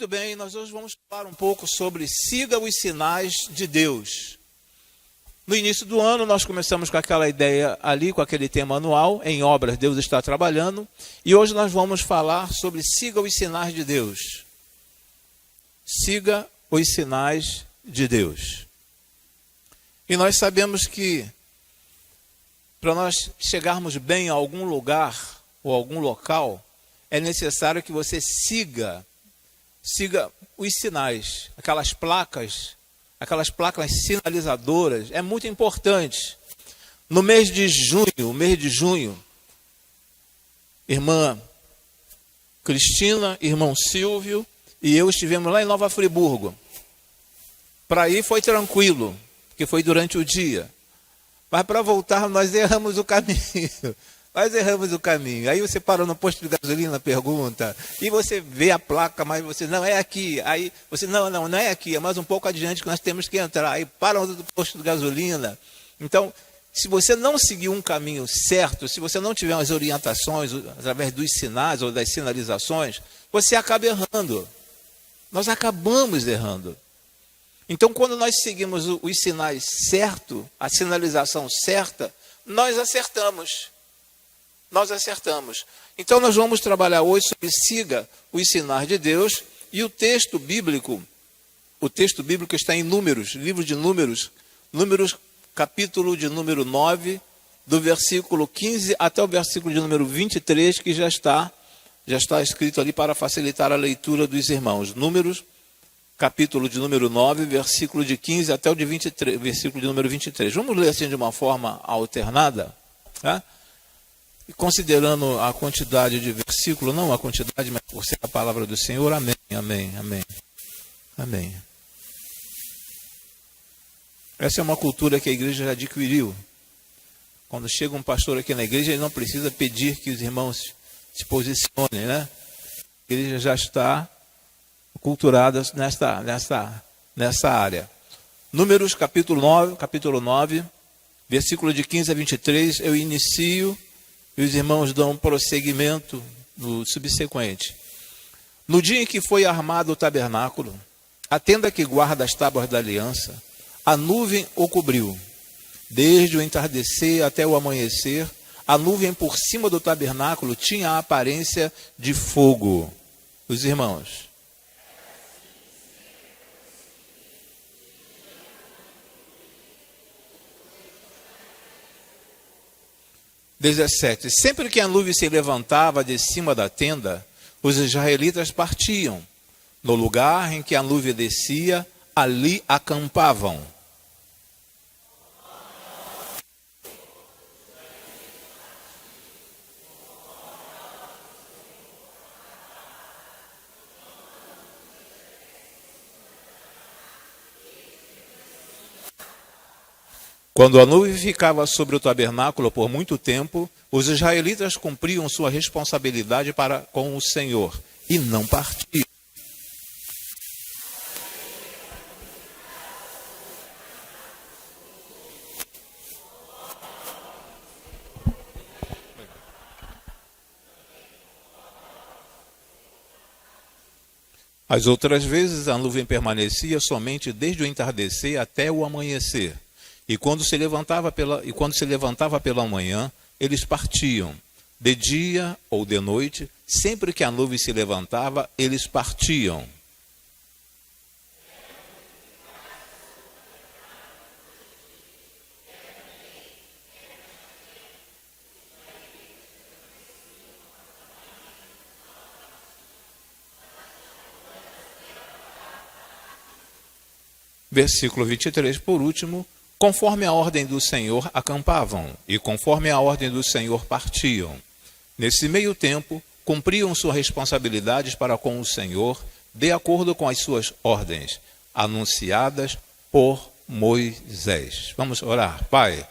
Muito bem, nós hoje vamos falar um pouco sobre siga os sinais de Deus. No início do ano, nós começamos com aquela ideia ali, com aquele tema anual, em obras Deus está trabalhando, e hoje nós vamos falar sobre siga os sinais de Deus. Siga os sinais de Deus. E nós sabemos que, para nós chegarmos bem a algum lugar ou algum local, é necessário que você siga os sinais, aquelas placas sinalizadoras, é muito importante. No mês de junho, irmã Cristina, irmão Silvio e eu estivemos lá em Nova Friburgo. Para ir foi tranquilo, porque foi durante o dia. Mas para voltar nós erramos o caminho. Aí você parou no posto de gasolina, pergunta, e você vê a placa, mas você, não é aqui. Aí você, não é aqui, é mais um pouco adiante que nós temos que entrar. Aí para no posto de gasolina. Então, se você não seguir um caminho certo, se você não tiver as orientações através dos sinais ou das sinalizações, você acaba errando. Nós acabamos errando. Então, quando nós seguimos os sinais certos, a sinalização certa, nós acertamos. Então nós vamos trabalhar hoje sobre siga os sinais de Deus, e o texto bíblico está em Números, livro de Números, capítulo de número 9, do versículo 15 até o versículo de número 23, que já está escrito ali para facilitar a leitura dos irmãos. Números, capítulo de número 9, versículo de 15 até o de 23, versículo de número 23. Vamos ler assim de uma forma alternada, tá? E considerando a quantidade de versículos, não a quantidade, mas por ser a palavra do Senhor, amém. Essa é uma cultura que a igreja já adquiriu. Quando chega um pastor aqui na igreja, ele não precisa pedir que os irmãos se posicionem, né? A igreja já está culturada nessa área. Números, capítulo 9, versículo de 15 a 23, eu inicio. E os irmãos dão prosseguimento no subsequente. No dia em que foi armado o tabernáculo, a tenda que guarda as tábuas da aliança, a nuvem o cobriu. Desde o entardecer até o amanhecer, a nuvem por cima do tabernáculo tinha a aparência de fogo. Os irmãos. Sempre que a nuvem se levantava de cima da tenda, os israelitas partiam. No lugar em que a nuvem descia, ali acampavam. Quando a nuvem ficava sobre o tabernáculo por muito tempo, os israelitas cumpriam sua responsabilidade para com o Senhor e não partiam. As outras vezes a nuvem permanecia somente desde o entardecer até o amanhecer. E quando se levantava pela manhã, eles partiam. De dia ou de noite, sempre que a nuvem se levantava, eles partiam. Versículo 23, por último. Conforme a ordem do Senhor acampavam, e conforme a ordem do Senhor partiam. Nesse meio tempo, cumpriam suas responsabilidades para com o Senhor, de acordo com as suas ordens, anunciadas por Moisés. Vamos orar. Pai,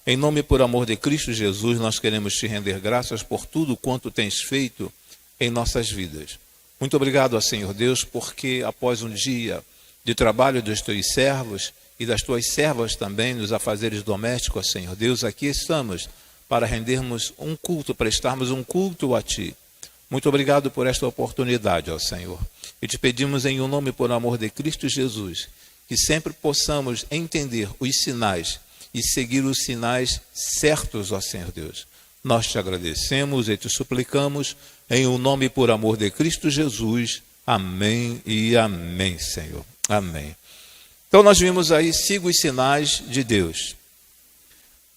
em nome e por amor de Cristo Jesus, nós queremos te render graças por tudo quanto tens feito em nossas vidas. Muito obrigado, Senhor Deus, porque após um dia de trabalho dos teus servos, e das tuas servas também nos afazeres domésticos, Senhor Deus, aqui estamos para rendermos um culto, prestarmos um culto a Ti. Muito obrigado por esta oportunidade, ó Senhor. E te pedimos em um nome por amor de Cristo Jesus, que sempre possamos entender os sinais e seguir os sinais certos, ó Senhor Deus. Nós te agradecemos e te suplicamos em um nome por amor de Cristo Jesus. Amém e amém, Senhor. Amém. Então nós vimos aí, siga os sinais de Deus.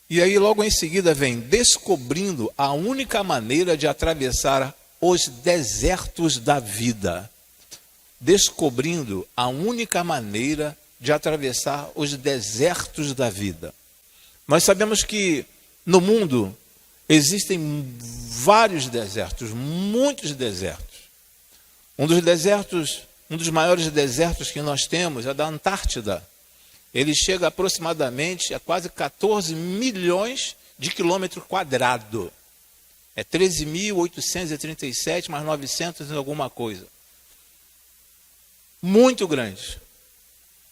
E aí logo em seguida vem descobrindo a única maneira de atravessar os desertos da vida. Descobrindo a única maneira de atravessar os desertos da vida. Nós sabemos que no mundo existem vários desertos, muitos desertos. Um dos maiores desertos que nós temos é da Antártida. Ele chega aproximadamente a quase 14 milhões de quilômetros quadrados. É 13.837 mais 900 e alguma coisa. Muito grande.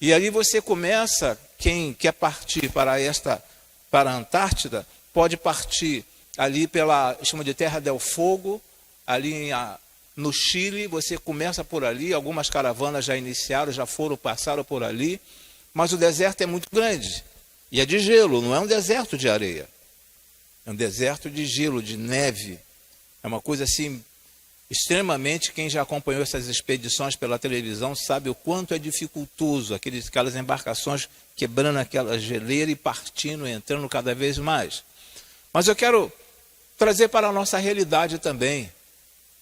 E ali você começa, quem quer partir para a Antártida, pode partir ali chama de Terra del Fogo, ali no Chile, você começa por ali, algumas caravanas já iniciaram, passaram por ali, mas o deserto é muito grande, e é de gelo, não é um deserto de areia, é um deserto de gelo, de neve, é uma coisa assim, extremamente, quem já acompanhou essas expedições pela televisão sabe o quanto é dificultoso, aquelas embarcações quebrando aquela geleira e partindo, entrando cada vez mais. Mas eu quero trazer para a nossa realidade também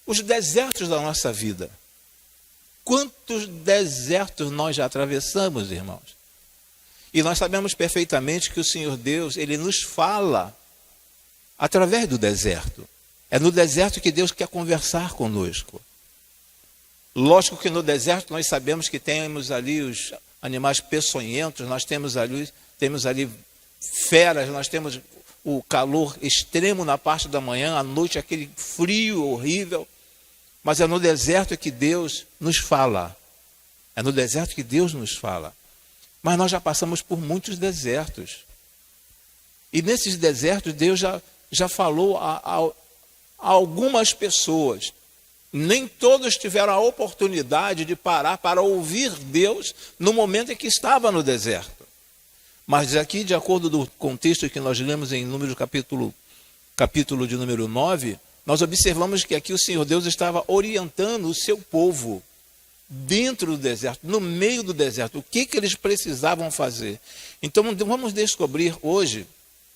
os desertos da nossa vida. Quantos desertos nós já atravessamos, irmãos? E nós sabemos perfeitamente que o Senhor Deus, Ele nos fala através do deserto. É no deserto que Deus quer conversar conosco. Lógico que no deserto nós sabemos que temos ali os animais peçonhentos, nós temos ali feras, nós temos o calor extremo na parte da manhã, à noite aquele frio horrível. Mas é no deserto que Deus nos fala. É no deserto que Deus nos fala. Mas nós já passamos por muitos desertos. E nesses desertos Deus já falou a algumas pessoas. Nem todos tiveram a oportunidade de parar para ouvir Deus no momento em que estava no deserto. Mas aqui, de acordo com o texto que nós lemos em Números capítulo de número 9, nós observamos que aqui o Senhor Deus estava orientando o seu povo dentro do deserto, no meio do deserto, o que eles precisavam fazer. Então vamos descobrir hoje,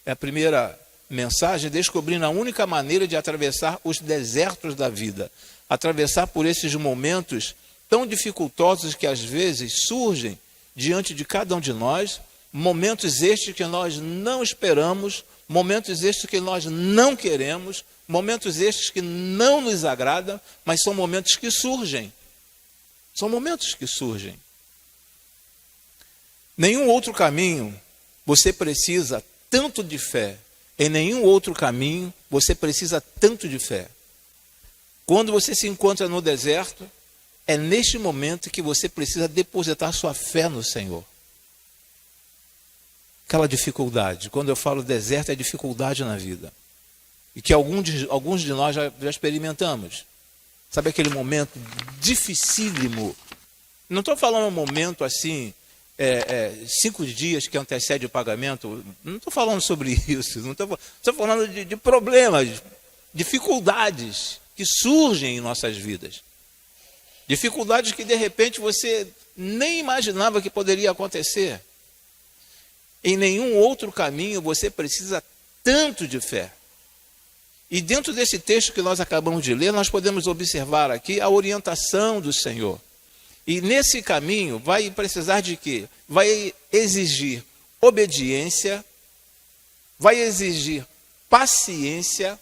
é a primeira mensagem, descobrindo a única maneira de atravessar os desertos da vida, atravessar por esses momentos tão dificultosos que às vezes surgem diante de cada um de nós, momentos estes que nós não esperamos, momentos estes que nós não queremos, momentos estes que não nos agradam, mas são momentos que surgem. São momentos que surgem. Nenhum outro caminho você precisa tanto de fé. Em nenhum outro caminho você precisa tanto de fé. Quando você se encontra no deserto, é neste momento que você precisa depositar sua fé no Senhor. Aquela dificuldade, quando eu falo deserto, é dificuldade na vida. E que alguns de nós já experimentamos. Sabe aquele momento dificílimo? Não estou falando um momento assim, 5 dias que antecede o pagamento. Não estou falando sobre isso. Não estou falando de problemas, dificuldades que surgem em nossas vidas. Dificuldades que de repente você nem imaginava que poderia acontecer. Em nenhum outro caminho você precisa tanto de fé. E dentro desse texto que nós acabamos de ler, nós podemos observar aqui a orientação do Senhor. E nesse caminho vai precisar de quê? Vai exigir obediência, vai exigir paciência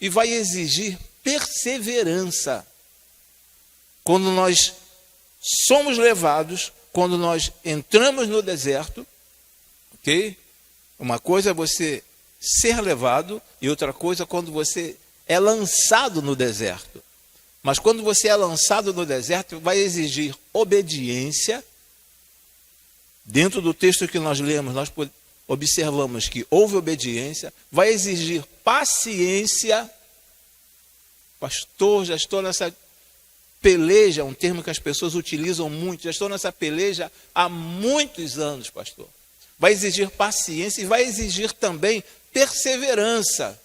e vai exigir perseverança. Quando nós somos levados, quando nós entramos no deserto, ok? Uma coisa é você ser levado e outra coisa quando você é lançado no deserto. Mas quando você é lançado no deserto, vai exigir obediência. Dentro do texto que nós lemos, nós observamos que houve obediência, vai exigir paciência. Pastor, já estou nessa Peleja é um termo que as pessoas utilizam muito. Já estou nessa peleja há muitos anos, pastor. Vai exigir paciência e vai exigir também perseverança.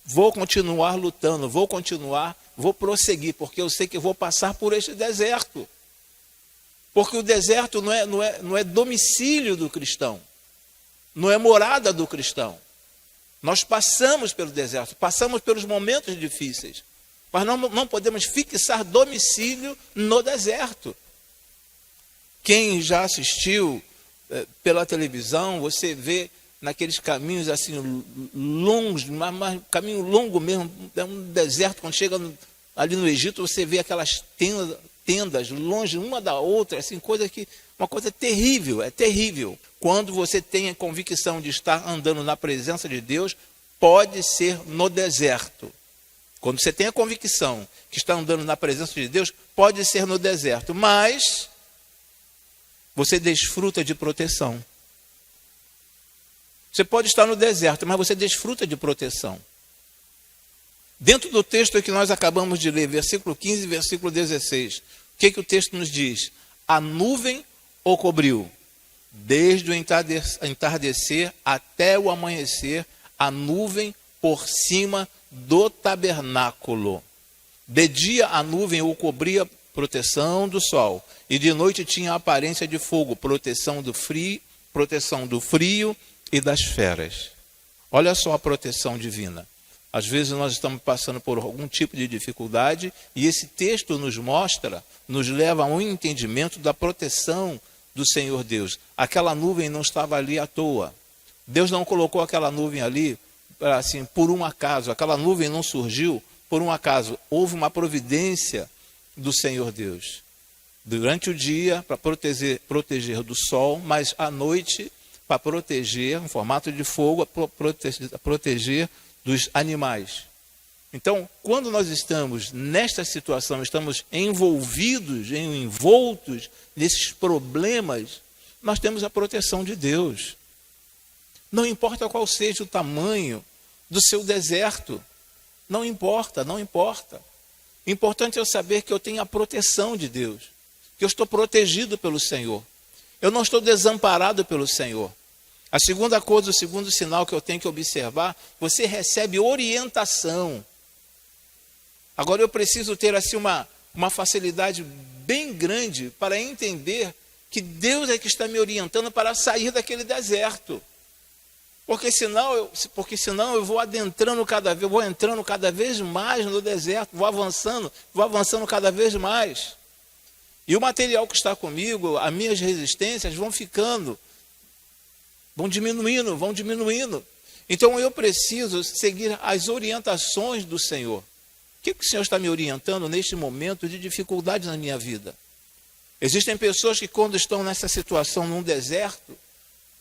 Vou continuar lutando, vou prosseguir, porque eu sei que vou passar por este deserto. Porque o deserto não é domicílio do cristão, não é morada do cristão. Nós passamos pelo deserto, passamos pelos momentos difíceis, mas não podemos fixar domicílio no deserto. Quem já assistiu pela televisão, você vê naqueles caminhos assim longos, mas caminho longo mesmo, é um deserto. Quando chega ali no Egito, você vê aquelas tendas longe uma da outra, assim, uma coisa terrível, é terrível. Quando você tem a convicção de estar andando na presença de Deus, pode ser no deserto. Quando você tem a convicção que está andando na presença de Deus, pode ser no deserto, mas você desfruta de proteção. Você pode estar no deserto, mas você desfruta de proteção. Dentro do texto que nós acabamos de ler, versículo 15 e versículo 16, o que o texto nos diz? A nuvem o cobriu, desde o entardecer até o amanhecer, a nuvem por cima do tabernáculo. De dia a nuvem o cobria, proteção do sol, e de noite tinha a aparência de fogo, proteção do frio e das feras. Olha só a proteção divina. Às vezes nós estamos passando por algum tipo de dificuldade e esse texto nos leva a um entendimento da proteção do Senhor Deus. Aquela nuvem não estava ali à toa. Deus não colocou aquela nuvem ali assim, por um acaso. Aquela nuvem não surgiu por um acaso. Houve uma providência do Senhor Deus. Durante o dia, para proteger do sol, mas à noite, para proteger, em formato de fogo, proteger dos animais. Então, quando nós estamos nesta situação, estamos envolvidos, envoltos nesses problemas, nós temos a proteção de Deus. Não importa qual seja o tamanho do seu deserto, não importa. Importante é eu saber que eu tenho a proteção de Deus, que eu estou protegido pelo Senhor. Eu não estou desamparado pelo Senhor. A segunda coisa, o segundo sinal que eu tenho que observar, você recebe orientação. Agora eu preciso ter assim uma facilidade bem grande para entender que Deus é que está me orientando para sair daquele deserto. Porque senão eu vou entrando cada vez mais no deserto, vou avançando cada vez mais. E o material que está comigo, as minhas resistências vão diminuindo. Então eu preciso seguir as orientações do Senhor. O que o Senhor está me orientando neste momento de dificuldade na minha vida? Existem pessoas que quando estão nessa situação, num deserto,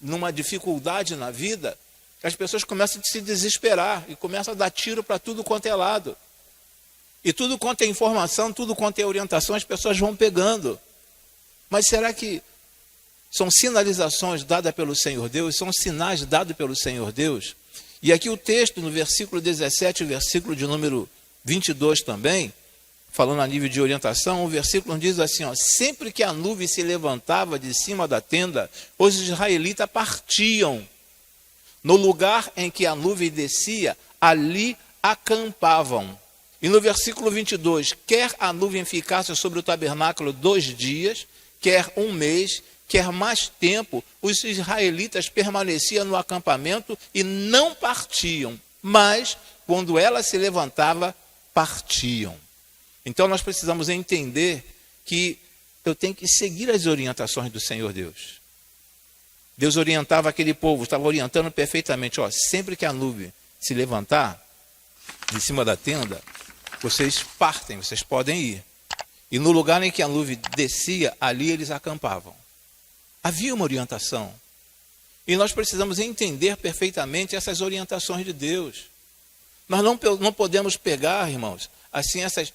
numa dificuldade na vida, as pessoas começam a se desesperar e começam a dar tiro para tudo quanto é lado. E tudo quanto é informação, tudo quanto é orientação, as pessoas vão pegando. Mas será que são sinalizações dadas pelo Senhor Deus? São sinais dados pelo Senhor Deus? E aqui o texto, no versículo 17, versículo de número 22 também, falando a nível de orientação, o versículo diz assim, sempre que a nuvem se levantava de cima da tenda, os israelitas partiam. No lugar em que a nuvem descia, ali acampavam. E no versículo 22, quer a nuvem ficasse sobre o tabernáculo 2 dias, quer 1 mês, quer mais tempo, os israelitas permaneciam no acampamento e não partiam. Mas, quando ela se levantava, partiam. Então nós precisamos entender que eu tenho que seguir as orientações do Senhor Deus. Deus orientava aquele povo, estava orientando perfeitamente. Sempre que a nuvem se levantar de cima da tenda, vocês partem, vocês podem ir. E no lugar em que a nuvem descia, ali eles acampavam. Havia uma orientação. E nós precisamos entender perfeitamente essas orientações de Deus. Nós não podemos pegar, irmãos, assim, essas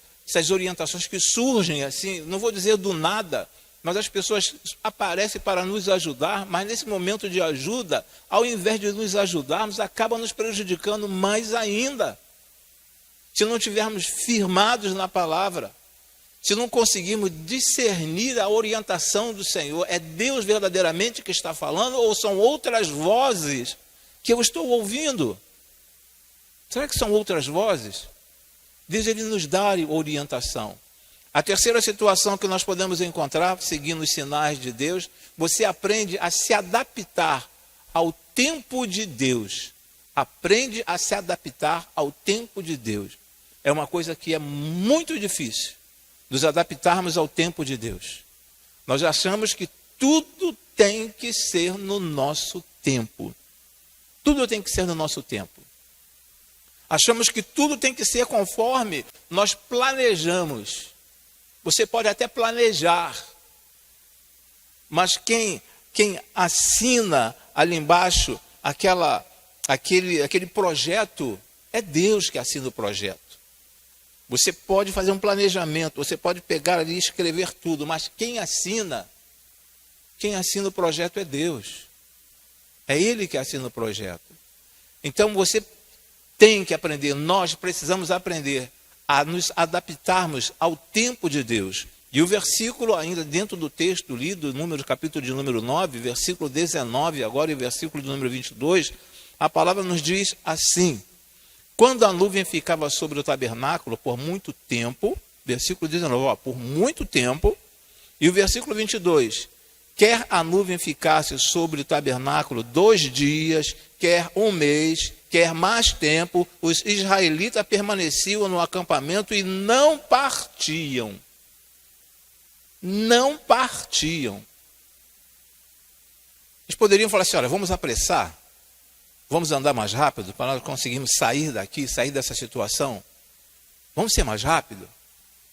orientações que surgem assim, não vou dizer do nada, mas as pessoas aparecem para nos ajudar, mas nesse momento de ajuda, ao invés de nos ajudarmos, acabam nos prejudicando mais ainda. Se não estivermos firmados na palavra, se não conseguirmos discernir a orientação do Senhor, é Deus verdadeiramente que está falando ou são outras vozes que eu estou ouvindo? Será que são outras vozes? Deus, ele nos dá orientação. A terceira situação que nós podemos encontrar, seguindo os sinais de Deus, você aprende a se adaptar ao tempo de Deus. Aprende a se adaptar ao tempo de Deus. É uma coisa que é muito difícil, nos adaptarmos ao tempo de Deus. Nós achamos que tudo tem que ser no nosso tempo. Tudo tem que ser no nosso tempo. Achamos que tudo tem que ser conforme nós planejamos. Você pode até planejar, mas quem assina ali embaixo aquele projeto, é Deus que assina o projeto. Você pode fazer um planejamento, você pode pegar ali e escrever tudo, mas quem assina o projeto é Deus. É Ele que assina o projeto. Então você tem que aprender, nós precisamos aprender a nos adaptarmos ao tempo de Deus. E o versículo, ainda dentro do texto lido, capítulo de número 9, versículo 19, agora e versículo de número 22, a palavra nos diz assim: quando a nuvem ficava sobre o tabernáculo por muito tempo, versículo 19, por muito tempo, e o versículo 22, quer a nuvem ficasse sobre o tabernáculo 2 dias, quer um mês, quer mais tempo, os israelitas permaneciam no acampamento e não partiam. Não partiam. Eles poderiam falar assim: olha, vamos apressar, vamos andar mais rápido para nós conseguirmos sair daqui, sair dessa situação. Vamos ser mais rápido?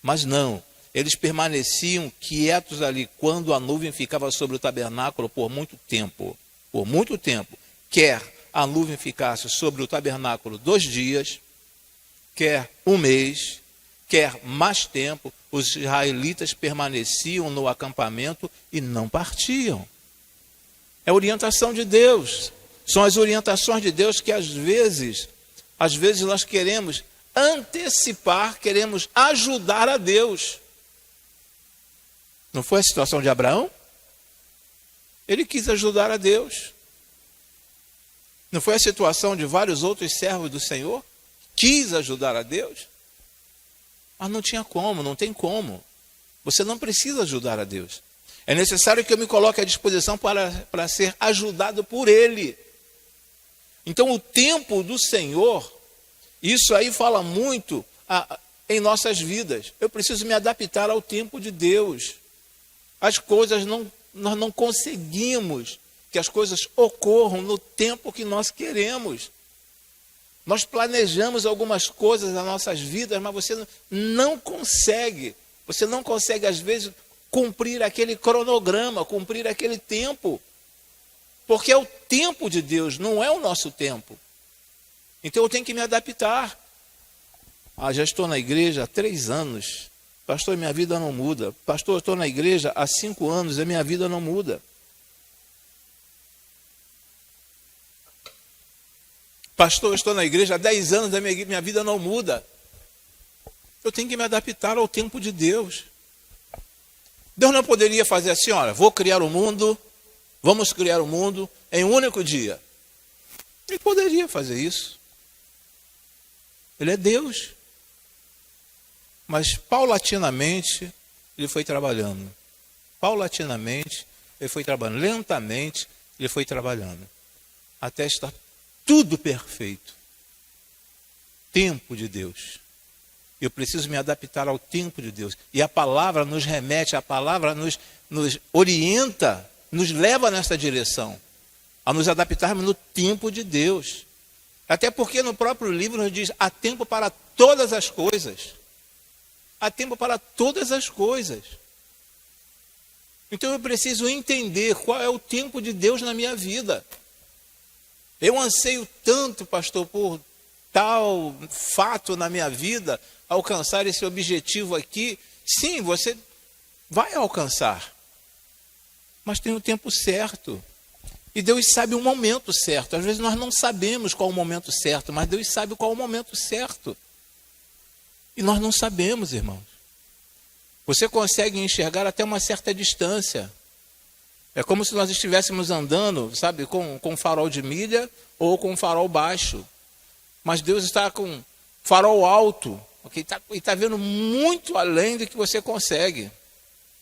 Mas não. Eles permaneciam quietos ali quando a nuvem ficava sobre o tabernáculo por muito tempo. Por muito tempo. Quer a nuvem ficasse sobre o tabernáculo 2 dias, quer um mês, quer mais tempo, os israelitas permaneciam no acampamento e não partiam. É a orientação de Deus. São as orientações de Deus que às vezes nós queremos antecipar, queremos ajudar a Deus. Não foi a situação de Abraão? Ele quis ajudar a Deus. Não foi a situação de vários outros servos do Senhor? Quis ajudar a Deus? Mas não tinha como, não tem como. Você não precisa ajudar a Deus. É necessário que eu me coloque à disposição para ser ajudado por Ele. Então o tempo do Senhor, isso aí fala muito em nossas vidas. Eu preciso me adaptar ao tempo de Deus. As coisas nós não conseguimos que as coisas ocorram no tempo que nós queremos. Nós planejamos algumas coisas nas nossas vidas, mas você não consegue. Você não consegue, às vezes, cumprir aquele cronograma, cumprir aquele tempo. Porque é o tempo de Deus, não é o nosso tempo. Então eu tenho que me adaptar. Já estou na igreja há 3 anos. Pastor, minha vida não muda. Pastor, eu estou na igreja há 5 anos e minha vida não muda. Pastor, eu estou na igreja há 10 anos e minha vida não muda. Eu tenho que me adaptar ao tempo de Deus. Deus não poderia fazer assim: olha, vou criar o mundo, vamos criar o mundo em um único dia. Ele poderia fazer isso. Ele é Deus. Mas paulatinamente ele foi trabalhando. Paulatinamente ele foi trabalhando. Lentamente ele foi trabalhando. Até estar tudo perfeito. Tempo de Deus. Eu preciso me adaptar ao tempo de Deus. E a palavra nos remete, a palavra nos orienta, nos leva nessa direção. A nos adaptarmos no tempo de Deus. Até porque no próprio livro nos diz: há tempo para todas as coisas. Há tempo para todas as coisas. Então eu preciso entender qual é o tempo de Deus na minha vida. Eu anseio tanto, pastor, por tal fato na minha vida, alcançar esse objetivo aqui. Sim, você vai alcançar. Mas tem o tempo certo. E Deus sabe o momento certo. Às vezes nós não sabemos qual é o momento certo, mas Deus sabe qual é o momento certo. E nós não sabemos, irmãos. Você consegue enxergar até uma certa distância. É como se nós estivéssemos andando, sabe, com farol de milha ou com farol baixo. Mas Deus está com farol alto, okay? E está vendo muito além do que você consegue.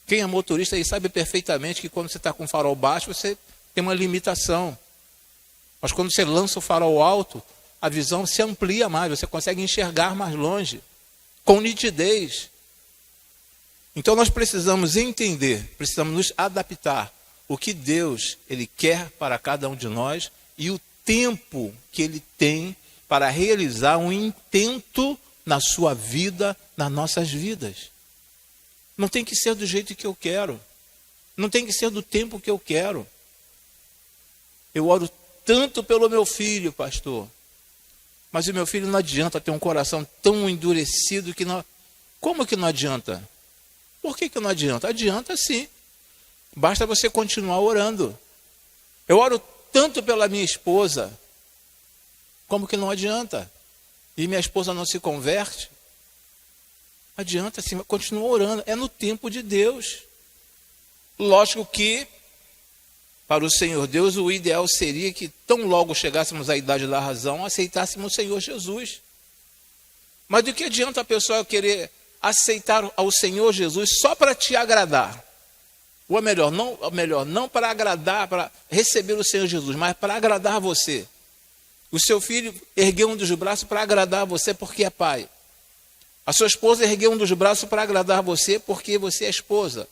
Quem é motorista aí sabe perfeitamente que quando você está com farol baixo, você tem uma limitação. Mas quando você lança o farol alto, a visão se amplia mais, você consegue enxergar mais longe, com nitidez. Então nós precisamos entender, precisamos nos adaptar o que Deus ele quer para cada um de nós e o tempo que Ele tem para realizar um intento na sua vida, nas nossas vidas. Não tem que ser do jeito que eu quero. Não tem que ser do tempo que eu quero. Eu oro tanto pelo meu filho, pastor. Mas o meu filho não adianta ter um coração tão endurecido que não... Como que não adianta? Por que não adianta? Adianta sim. Basta você continuar orando. Eu oro tanto pela minha esposa. Como que não adianta? E minha esposa não se converte? Adianta sim, continua orando. É no tempo de Deus. Lógico que, para o Senhor Deus, o ideal seria que tão logo chegássemos à idade da razão, aceitássemos o Senhor Jesus. Mas do que adianta a pessoa querer aceitar ao Senhor Jesus só para te agradar? Ou é melhor, não para agradar, para receber o Senhor Jesus, mas para agradar você. O seu filho ergueu um dos braços para agradar você porque é pai. A sua esposa ergueu um dos braços para agradar você porque você é esposa.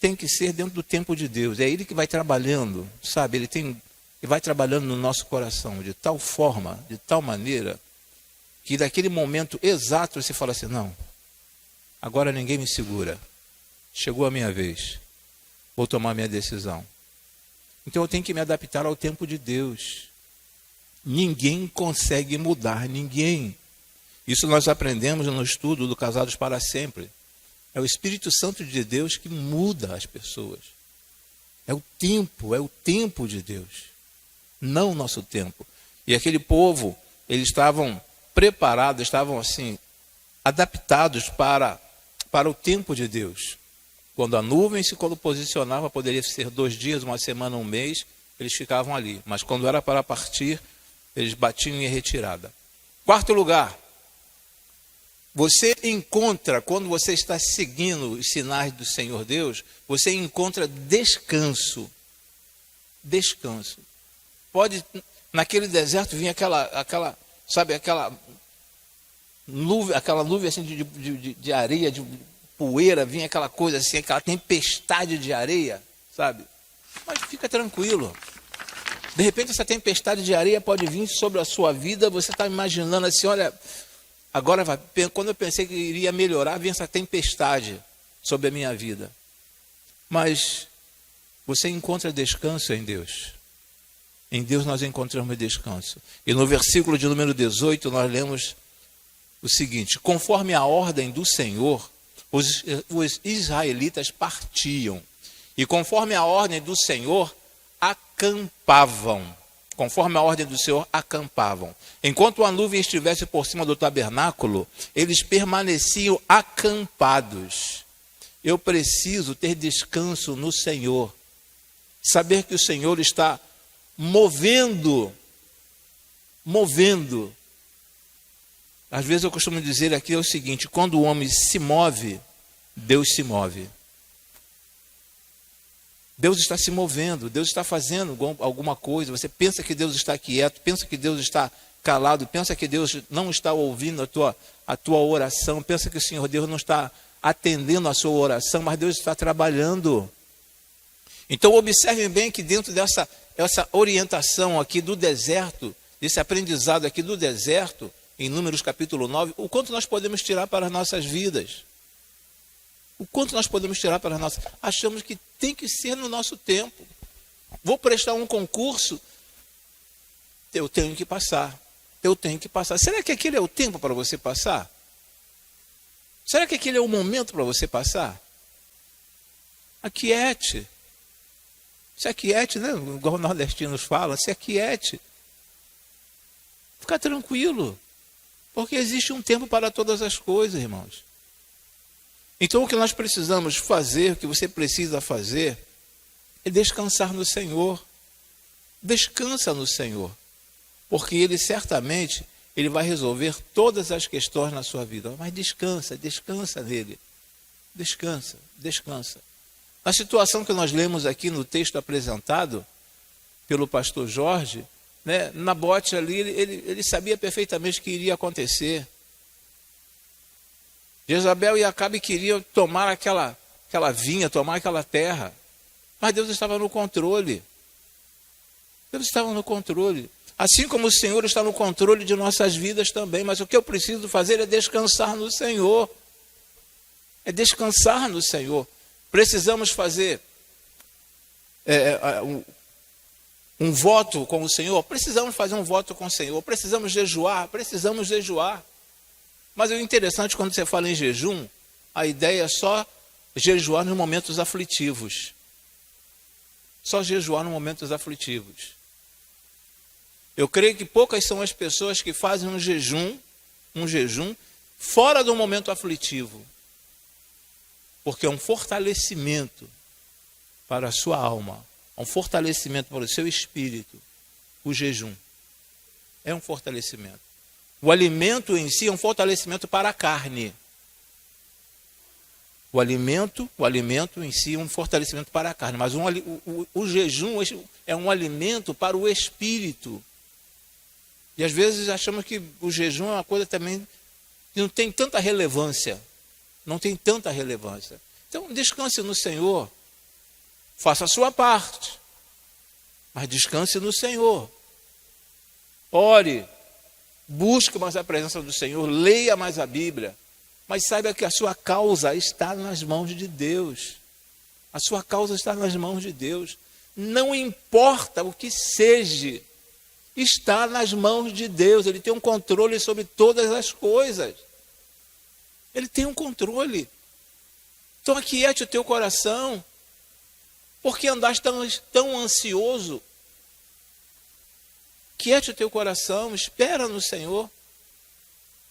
Tem que ser dentro do tempo de Deus. É Ele que vai trabalhando, sabe? Ele vai trabalhando no nosso coração de tal forma, de tal maneira, que daquele momento exato você fala assim, não, agora ninguém me segura. Chegou a minha vez. Vou tomar minha decisão. Então eu tenho que me adaptar ao tempo de Deus. Ninguém consegue mudar ninguém. Isso nós aprendemos no estudo do Casados para Sempre. É o Espírito Santo de Deus que muda as pessoas. É o tempo de Deus. Não o nosso tempo. E aquele povo, eles estavam preparados, estavam assim, adaptados para o tempo de Deus. Quando a nuvem se posicionava, poderia ser 2 dias, 1 semana, 1 mês, eles ficavam ali. Mas quando era para partir, eles batiam em retirada. 4º lugar, você encontra, quando você está seguindo os sinais do Senhor Deus, você encontra descanso. Descanso. Pode, naquele deserto, vir aquela nuvem assim de areia, de poeira, vinha aquela coisa assim, aquela tempestade de areia, sabe? Mas fica tranquilo. De repente essa tempestade de areia pode vir sobre a sua vida, você está imaginando assim, olha, agora vai, quando eu pensei que iria melhorar, vem essa tempestade sobre a minha vida. Mas você encontra descanso em Deus. Em Deus nós encontramos descanso. E no versículo de número 18 nós lemos o seguinte: conforme a ordem do Senhor, os israelitas partiam, e conforme a ordem do Senhor, acampavam. Conforme a ordem do Senhor, acampavam. Enquanto a nuvem estivesse por cima do tabernáculo, eles permaneciam acampados. Eu preciso ter descanso no Senhor. Saber que o Senhor está movendo. Às vezes eu costumo dizer aqui o seguinte: quando o homem se move, Deus se move. Deus está se movendo, Deus está fazendo alguma coisa. Você pensa que Deus está quieto, pensa que Deus está calado, pensa que Deus não está ouvindo a tua oração, pensa que o Senhor Deus não está atendendo a sua oração, mas Deus está trabalhando. Então observem bem que dentro dessa orientação aqui do deserto, desse aprendizado aqui do deserto, em Números capítulo 9, o quanto nós podemos tirar para as nossas vidas. O quanto nós podemos tirar para as nossas... Achamos que tem que ser no nosso tempo. Vou prestar um concurso, eu tenho que passar. Será que aquele é o tempo para você passar? Será que aquele é o momento para você passar? Aquiete. Se aquiete, né? Igual os nordestinos falam, se aquiete. Fica tranquilo. Porque existe um tempo para todas as coisas, irmãos. Então o que nós precisamos fazer, o que você precisa fazer, é descansar no Senhor. Descansa no Senhor. Porque Ele certamente, Ele vai resolver todas as questões na sua vida. Mas descansa nele. Descansa. A situação que nós lemos aqui no texto apresentado pelo pastor Jorge, né, Nabote ali, ele sabia perfeitamente o que iria acontecer. Jezabel e Acabe queriam tomar aquela vinha, tomar aquela terra. Mas Deus estava no controle. Deus estava no controle. Assim como o Senhor está no controle de nossas vidas também. Mas o que eu preciso fazer é descansar no Senhor. É descansar no Senhor. Precisamos fazer um voto com o Senhor. Precisamos fazer um voto com o Senhor. Precisamos jejuar. Mas o interessante, quando você fala em jejum, a ideia é só jejuar nos momentos aflitivos. Só jejuar nos momentos aflitivos. Eu creio que poucas são as pessoas que fazem um jejum fora do momento aflitivo. Porque é um fortalecimento para a sua alma, um fortalecimento para o seu espírito, o jejum. É um fortalecimento. O alimento em si é um fortalecimento para a carne. O alimento em si é um fortalecimento para a carne. Mas o jejum é um alimento para o espírito. E às vezes achamos que o jejum é uma coisa também que não tem tanta relevância. Então descanse no Senhor. Faça a sua parte. Mas descanse no Senhor. Ore. Busque mais a presença do Senhor, leia mais a Bíblia, mas saiba que a sua causa está nas mãos de Deus. A sua causa está nas mãos de Deus. Não importa o que seja, está nas mãos de Deus. Ele tem um controle sobre todas as coisas. Ele tem um controle. Então aquiete o teu coração. Por que andas tão ansioso? Quiete o teu coração, espera no Senhor.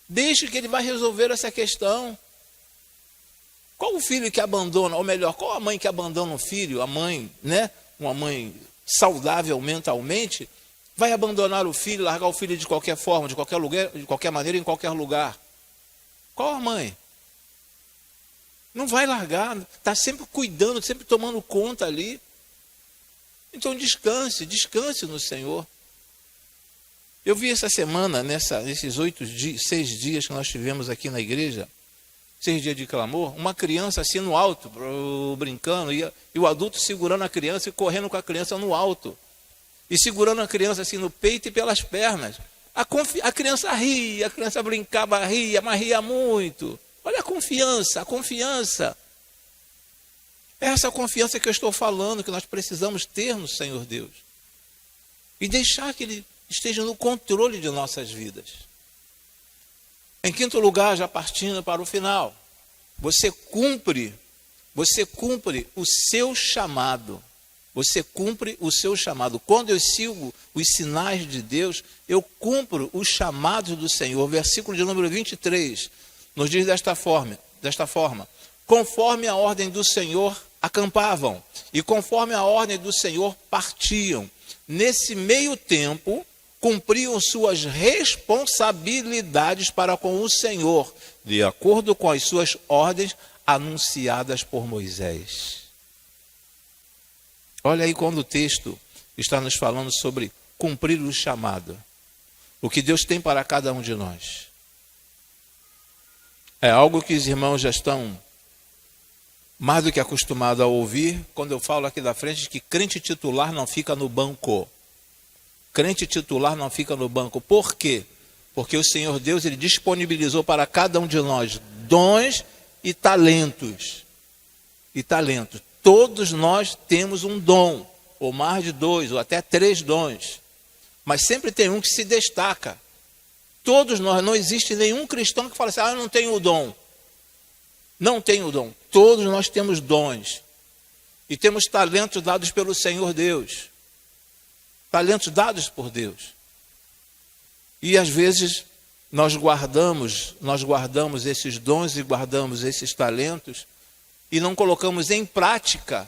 Deixe que Ele vai resolver essa questão. Qual o filho que abandona, ou melhor, qual a mãe que abandona um filho? A mãe, né? Uma mãe saudável mentalmente, vai abandonar o filho, largar o filho de qualquer forma, de qualquer lugar, de qualquer maneira, em qualquer lugar. Qual a mãe? Não vai largar, está sempre cuidando, sempre tomando conta ali. Então descanse no Senhor. Eu vi essa semana, nesses 6 dias que nós tivemos aqui na igreja, 6 dias de clamor, uma criança assim no alto, brincando, e o adulto segurando a criança e correndo com a criança no alto. E segurando a criança assim no peito e pelas pernas. A criança ria, a criança brincava, ria, mas ria muito. Olha a confiança. É essa confiança que eu estou falando, que nós precisamos ter no Senhor Deus. E deixar que Ele esteja no controle de nossas vidas. Em quinto lugar, já partindo para o final, você cumpre o seu chamado. Você cumpre o seu chamado. Quando eu sigo os sinais de Deus, eu cumpro os chamados do Senhor. Versículo de número 23, nos diz desta forma, conforme a ordem do Senhor acampavam, e conforme a ordem do Senhor partiam. Nesse meio tempo, cumpriam suas responsabilidades para com o Senhor, de acordo com as suas ordens anunciadas por Moisés. Olha aí quando o texto está nos falando sobre cumprir o chamado. O que Deus tem para cada um de nós. É algo que os irmãos já estão mais do que acostumados a ouvir, quando eu falo aqui da frente que crente titular não fica no banco. Crente titular não fica no banco. Por quê? Porque o Senhor Deus, Ele disponibilizou para cada um de nós dons e talentos. Todos nós temos um dom, ou mais de 2, ou até 3 dons. Mas sempre tem um que se destaca. Todos nós, não existe nenhum cristão que fala assim, eu não tenho o dom. Não tenho o dom. Todos nós temos dons. E temos talentos dados pelo Senhor Deus. Talentos dados por Deus. E às vezes nós guardamos esses dons e guardamos esses talentos e não colocamos em prática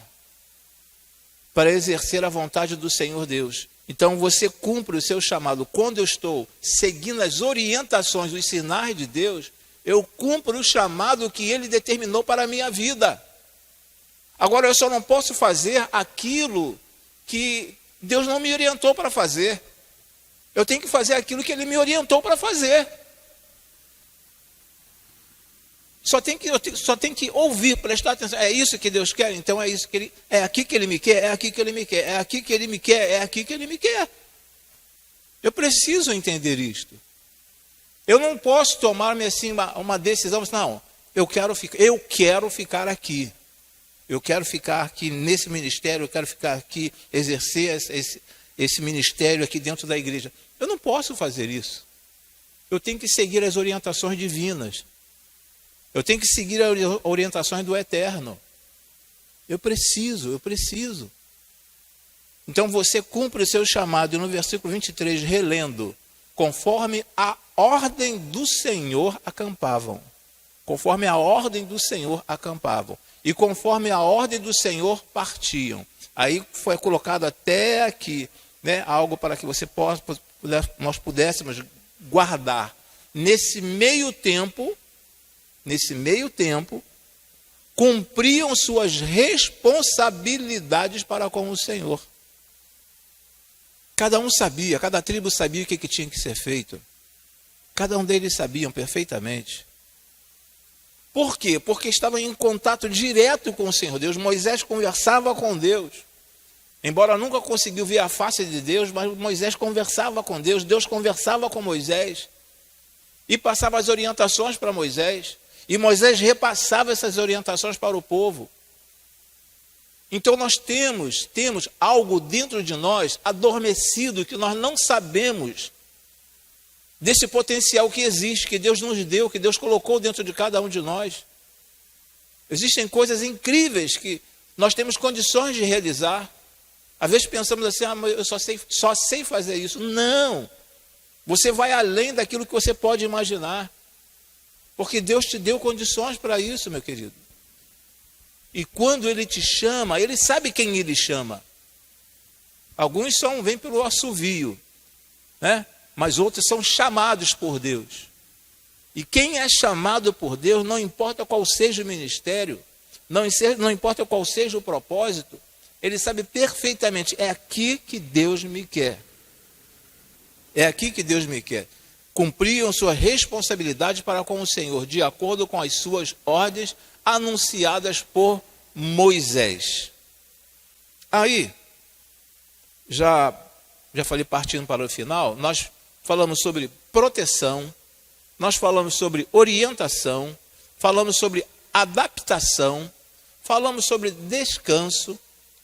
para exercer a vontade do Senhor Deus. Então você cumpre o seu chamado. Quando eu estou seguindo as orientações, os sinais de Deus, eu cumpro o chamado que Ele determinou para a minha vida. Agora eu só não posso fazer aquilo que Deus não me orientou para fazer. Eu tenho que fazer aquilo que Ele me orientou para fazer. Só tem que ouvir, prestar atenção. É isso que Deus quer? Então é isso que Ele... É aqui que Ele me quer, é aqui que Ele me quer, é aqui que Ele me quer, é aqui que Ele me quer. Eu preciso entender isto. Eu não posso tomar-me assim uma decisão, não, eu quero ficar aqui. Eu quero ficar aqui nesse ministério, eu quero ficar aqui, exercer esse ministério aqui dentro da igreja. Eu não posso fazer isso. Eu tenho que seguir as orientações divinas. Eu tenho que seguir as orientações do Eterno. Eu preciso. Então você cumpre o seu chamado, e no versículo 23, relendo, conforme a ordem do Senhor acampavam. Conforme a ordem do Senhor acampavam. E conforme a ordem do Senhor partiam. Aí foi colocado até aqui, né, algo para que nós pudéssemos guardar. Nesse meio tempo, cumpriam suas responsabilidades para com o Senhor. Cada um sabia, cada tribo sabia o que tinha que ser feito. Cada um deles sabiam perfeitamente. Por quê? Porque estavam em contato direto com o Senhor Deus. Moisés conversava com Deus. Embora nunca conseguiu ver a face de Deus, mas Moisés conversava com Deus. Deus conversava com Moisés. E passava as orientações para Moisés. E Moisés repassava essas orientações para o povo. Então nós temos algo dentro de nós adormecido que nós não sabemos desse potencial que existe, que Deus nos deu, que Deus colocou dentro de cada um de nós. Existem coisas incríveis que nós temos condições de realizar. Às vezes pensamos assim, mas eu só sei fazer isso. Não! Você vai além daquilo que você pode imaginar. Porque Deus te deu condições para isso, meu querido. E quando Ele te chama, Ele sabe quem Ele chama. Alguns vêm pelo assovio, né? Mas outros são chamados por Deus. E quem é chamado por Deus, não importa qual seja o ministério, não importa qual seja o propósito, ele sabe perfeitamente, é aqui que Deus me quer. É aqui que Deus me quer. Cumpriam sua responsabilidade para com o Senhor, de acordo com as suas ordens anunciadas por Moisés. Aí, já falei partindo para o final, nós falamos sobre proteção, nós falamos sobre orientação, falamos sobre adaptação, falamos sobre descanso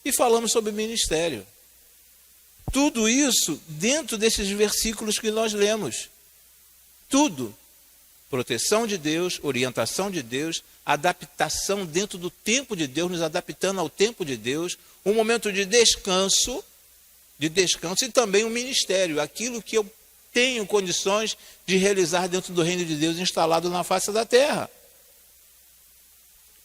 e falamos sobre ministério. Tudo isso dentro desses versículos que nós lemos. Tudo. Proteção de Deus, orientação de Deus, adaptação dentro do tempo de Deus, nos adaptando ao tempo de Deus, um momento de descanso e também um ministério, aquilo que eu tenho condições de realizar dentro do reino de Deus instalado na face da terra.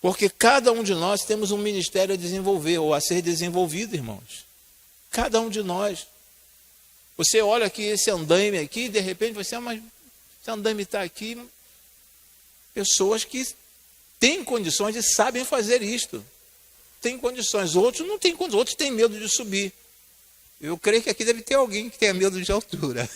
Porque cada um de nós temos um ministério a desenvolver ou a ser desenvolvido, irmãos. Cada um de nós. Você olha aqui esse andaime aqui e de repente você, mas esse andaime está aqui. Pessoas que têm condições e sabem fazer isto. Tem condições. Outros não têm condições. Outros têm medo de subir. Eu creio que aqui deve ter alguém que tenha medo de altura.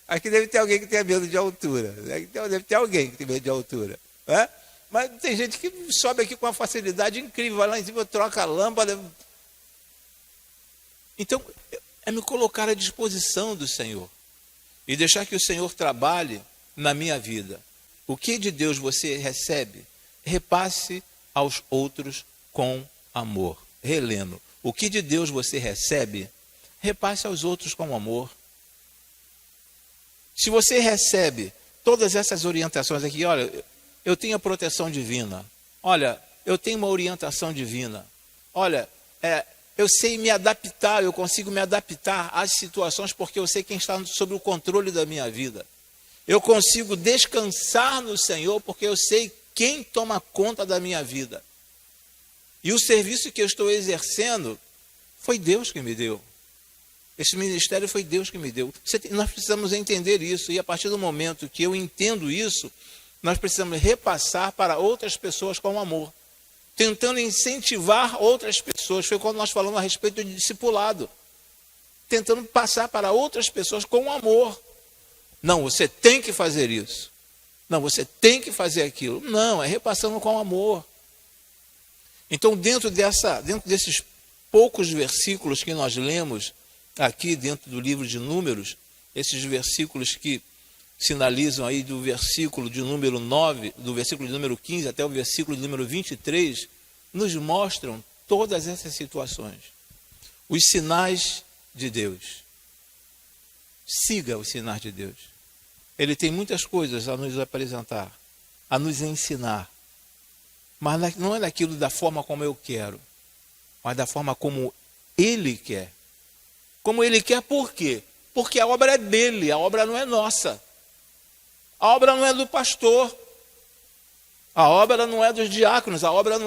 Aqui deve ter alguém que tenha medo de altura. Deve ter alguém que tem medo de altura. É? Mas tem gente que sobe aqui com uma facilidade incrível. Vai lá em cima, troca a lâmpada. Então, é me colocar à disposição do Senhor. E deixar que o Senhor trabalhe na minha vida. O que de Deus você recebe, repasse aos outros com amor. Relendo. O que de Deus você recebe, repasse aos outros com amor. Se você recebe todas essas orientações aqui, olha, eu tenho a proteção divina. Olha, eu tenho uma orientação divina. Olha, eu sei me adaptar, eu consigo me adaptar às situações porque eu sei quem está sob o controle da minha vida. Eu consigo descansar no Senhor porque eu sei quem toma conta da minha vida. E o serviço que eu estou exercendo foi Deus que me deu. Esse ministério foi Deus que me deu. Nós precisamos entender isso. E a partir do momento que eu entendo isso, nós precisamos repassar para outras pessoas com amor. Tentando incentivar outras pessoas. Foi quando nós falamos a respeito de discipulado. Tentando passar para outras pessoas com amor. Não, você tem que fazer isso. Não, você tem que fazer aquilo. Não, é repassando com amor. Então, dentro desses poucos versículos que nós lemos aqui dentro do livro de Números, esses versículos que sinalizam aí do versículo de número 9, do versículo de número 15 até o versículo de número 23, nos mostram todas essas situações. Os sinais de Deus. Siga os sinais de Deus. Ele tem muitas coisas a nos apresentar, a nos ensinar. Mas não é daquilo da forma como eu quero, mas da forma como Ele quer. Como Ele quer, por quê? Porque a obra é dele, a obra não é nossa. A obra não é do pastor. A obra não é dos diáconos. A obra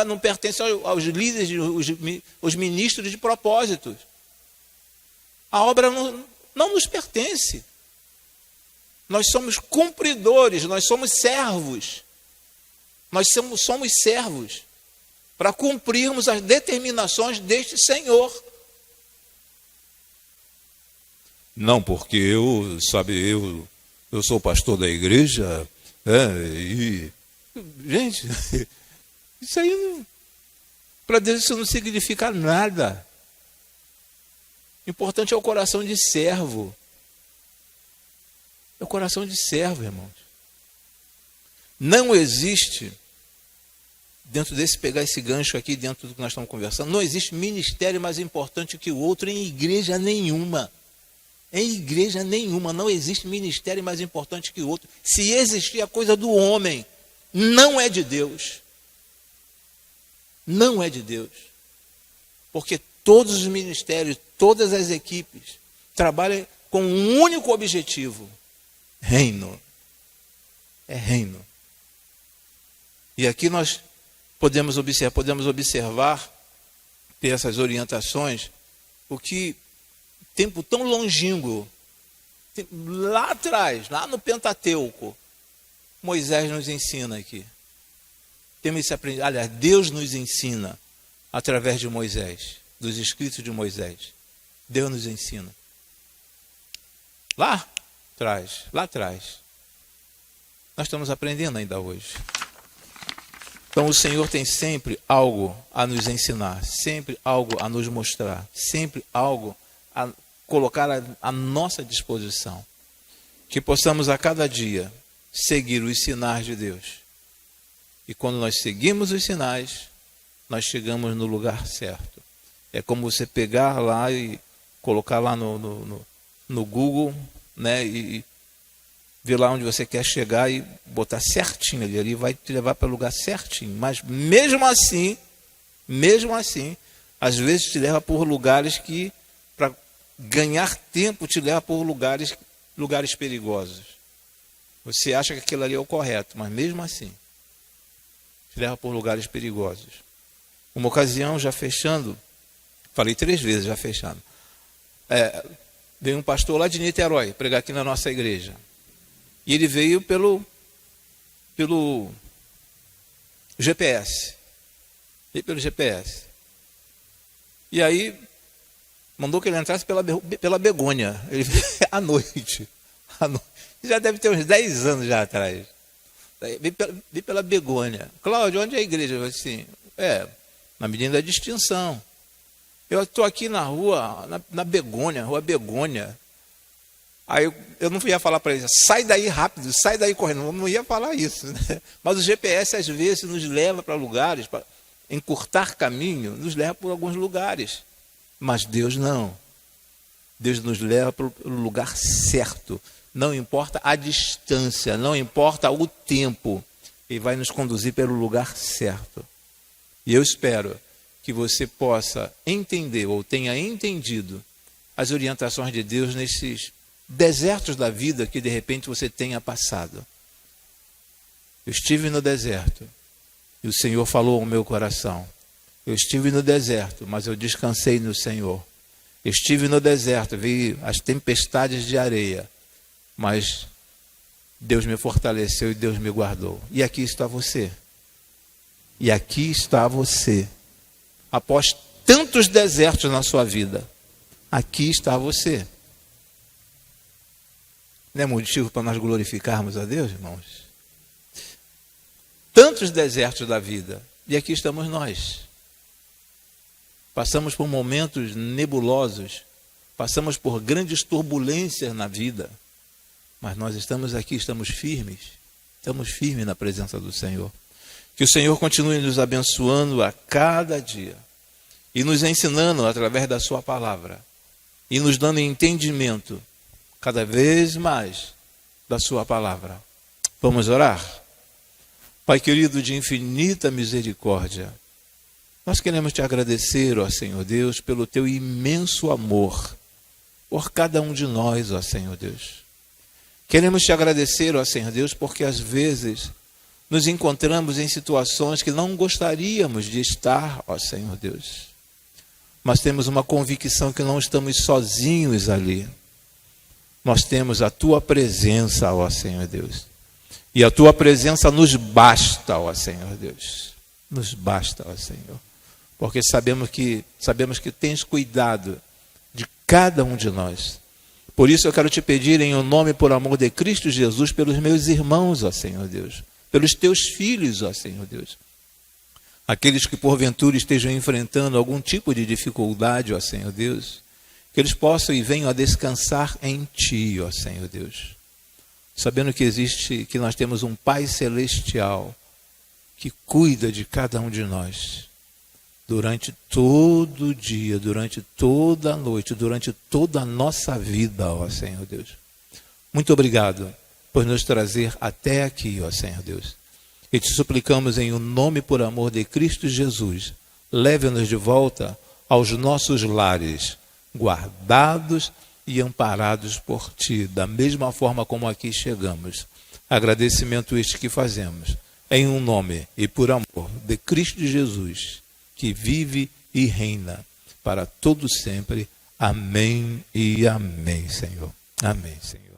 não pertence aos líderes, os ministros de propósitos. A obra não nos pertence. Nós somos cumpridores, nós somos servos. Nós somos servos para cumprirmos as determinações deste Senhor. Não, porque eu sou pastor da igreja, gente, isso aí, para Deus isso não significa nada. Importante é o coração de servo. É o coração de servo, irmãos. Não existe, dentro desse, pegar esse gancho aqui, dentro do que nós estamos conversando, não existe ministério mais importante que o outro em igreja nenhuma. Em igreja nenhuma, não existe ministério mais importante que o outro. Se existir a coisa do homem, não é de Deus. Não é de Deus. Porque todos os ministérios, todas as equipes, trabalham com um único objetivo: reino. É reino. E aqui nós podemos observar, ter essas orientações, o que tempo tão longínquo, lá atrás, lá no Pentateuco, Moisés nos ensina aqui. Temos esse aprendizado. Aliás, Deus nos ensina através de Moisés, dos escritos de Moisés. Deus nos ensina. Lá atrás. Nós estamos aprendendo ainda hoje. Então o Senhor tem sempre algo a nos ensinar, sempre algo a nos mostrar, sempre algo a colocar à nossa disposição. Que possamos a cada dia seguir os sinais de Deus. E quando nós seguimos os sinais, nós chegamos no lugar certo. É como você pegar lá e colocar lá no Google, né, e ver lá onde você quer chegar e botar certinho ali vai te levar para o lugar certinho. Mas mesmo assim, às vezes te leva por lugares que, para ganhar tempo, te leva por lugares perigosos. Você acha que aquilo ali é o correto, mas mesmo assim, te leva por lugares perigosos. Uma ocasião, já fechando, falei 3 vezes já fechando, veio um pastor lá de Niterói pregar aqui na nossa igreja. E ele veio pelo GPS. Veio pelo GPS. E aí, mandou que ele entrasse pela Begônia. Ele veio à noite. Já deve ter uns 10 anos já atrás. Veio pela Begônia. Cláudio, onde é a igreja? Eu falei assim, na Menina da Distinção. Eu estou aqui na rua, na Begônia, rua Begônia. Aí eu não ia falar para ele, sai daí rápido, sai daí correndo. Eu não ia falar isso, né? Mas o GPS às vezes nos leva para lugares, para encurtar caminho, nos leva por alguns lugares. Mas Deus não. Deus nos leva para o lugar certo. Não importa a distância, não importa o tempo. Ele vai nos conduzir pelo lugar certo. E eu espero que você possa entender ou tenha entendido as orientações de Deus desertos da vida que de repente você tenha passado. Eu estive no deserto e o Senhor falou ao meu coração. Eu estive no deserto, mas eu descansei no Senhor. Eu estive no deserto, vi as tempestades de areia, mas Deus me fortaleceu e Deus me guardou. E aqui está você. E aqui está você. Após tantos desertos na sua vida, aqui está você. Não é motivo para nós glorificarmos a Deus, irmãos? Tantos desertos da vida, e aqui estamos nós. Passamos por momentos nebulosos, passamos por grandes turbulências na vida, mas nós estamos aqui, estamos firmes na presença do Senhor. Que o Senhor continue nos abençoando a cada dia e nos ensinando através da sua palavra e nos dando entendimento cada vez mais da sua palavra. Vamos orar? Pai querido, de infinita misericórdia, nós queremos te agradecer, ó Senhor Deus, pelo teu imenso amor por cada um de nós, ó Senhor Deus. Queremos te agradecer, ó Senhor Deus, porque às vezes nos encontramos em situações que não gostaríamos de estar, ó Senhor Deus. Mas temos uma convicção que não estamos sozinhos ali. Nós temos a tua presença, ó Senhor Deus. E a tua presença nos basta, ó Senhor Deus. Nos basta, ó Senhor. Porque sabemos que tens cuidado de cada um de nós. Por isso eu quero te pedir em nome, por amor de Cristo Jesus, pelos meus irmãos, ó Senhor Deus. Pelos teus filhos, ó Senhor Deus. Aqueles que porventura estejam enfrentando algum tipo de dificuldade, ó Senhor Deus. Que eles possam e venham a descansar em ti, ó Senhor Deus. Sabendo que nós temos um Pai Celestial que cuida de cada um de nós. Durante todo o dia, durante toda a noite, durante toda a nossa vida, ó Senhor Deus. Muito obrigado por nos trazer até aqui, ó Senhor Deus. E te suplicamos em nome, por amor de Cristo Jesus, leve-nos de volta aos nossos lares, guardados e amparados por ti, da mesma forma como aqui chegamos. Agradecimento este que fazemos, em nome e por amor de Cristo Jesus, que vive e reina para todo sempre. Amém e amém, Senhor. Amém, Senhor.